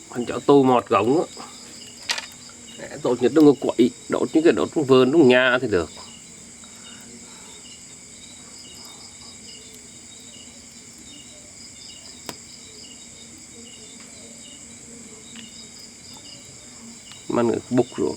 Con chó tu mọt gống tốt nhất đừng có quậy đốt những cái đốt trong vườn trong nhà thì được. Mà nó bục rồi.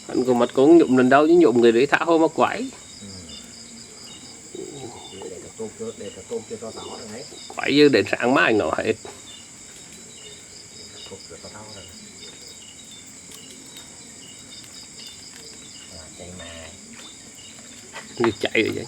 Hắn có mặt cũng nhụm lần đâu chứ nhụm người đấy thả hô mà quái. Quái như đến sáng mai nó hết. Như chạy rồi vậy.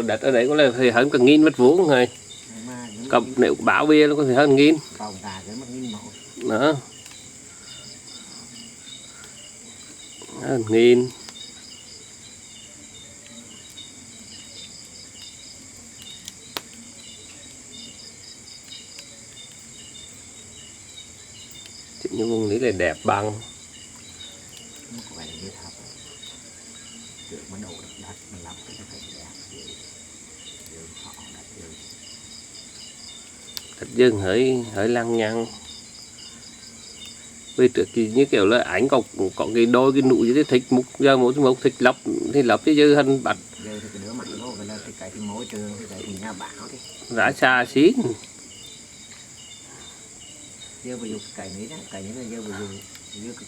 Đất ở đấy có là thì hơn cả 1.000 mét vuông rồi. Cầm nếu báo bia nó có thể hơn 1.000. Đó. Hơn 1.000. Những vùngนี้là đẹp bằng. Thật dưng hơi lăng nhăng. Vì trước thì như kiểu là ảnh có cái đôi cái nụ như thích mục giờ một mục thích lấp thì lấp chứ dư hơn bạch. Giá xa xí. Giờ bây giờ cái này là giờ bây giờ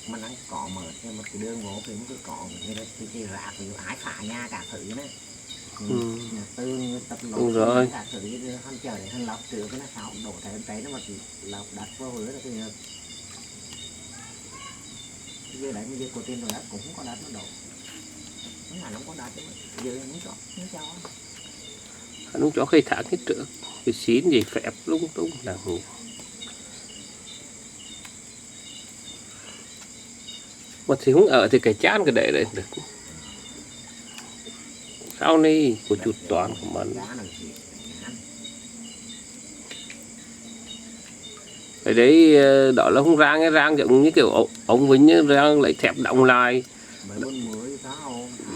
mình ăn cỏ mở thêm một cái đường gỗ thì một cái cỏ như đó thì rạc ví dụ ái phá nhà cả thứ nữa. Tương tập lột rồi. Cả thứ hắn chờ để hắn lọc trừ cái nó sao đổ thấy nó mà lọc đặt vào hứa là cái giờ đấy bây giờ của tiền rồi đất cũng không có đất nó đổ. Nó là nó có đất giờ nó cho. Hắn cho khai thác hết trước. Cái xín gì phép lung tung là ngủ. Mà thì không ở thì cái chán cái để được. Sau này của chuột toàn của mình. Cái đấy đó là không rang giống như kiểu ông Vinh rang lấy thép động lại.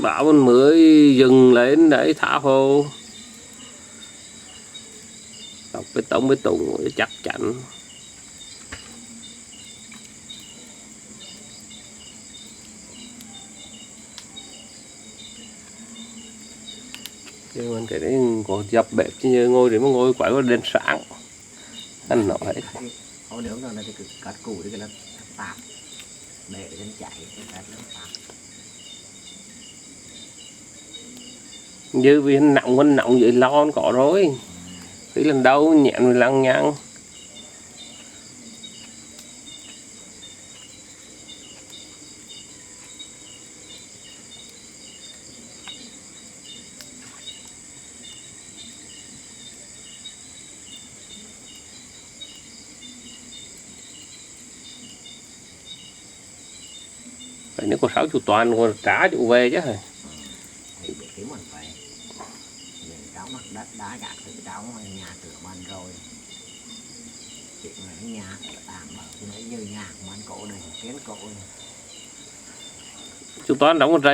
Bảo con mới dừng lên đấy thả hồ. Đọc bê tông chắc chắn. Nhưng mà cái đấy có dập bếp chứ như ngồi để mà ngồi quậy vào đèn sáng. Anh nói hết. Hồi nướng rồi thì cứ cắt củ đi cái là tạp. Để cho nó chạy cái nó tạp. Như vì hắn nọng vậy lo nó có rồi. Tí lần đâu nhẹn rồi lăng nhăng. Vậy nếu có 60 toàn còn trả chủ về chứ hả? Thì để kiếm mình về. Mình cháu mặt đất đá gạt từ cháu nhà cửa mình rồi. Chuyện này nhà tạm bảo thì nãy giờ nhà mà anh cổ này kiến cổ này. chú Toán đóng con rây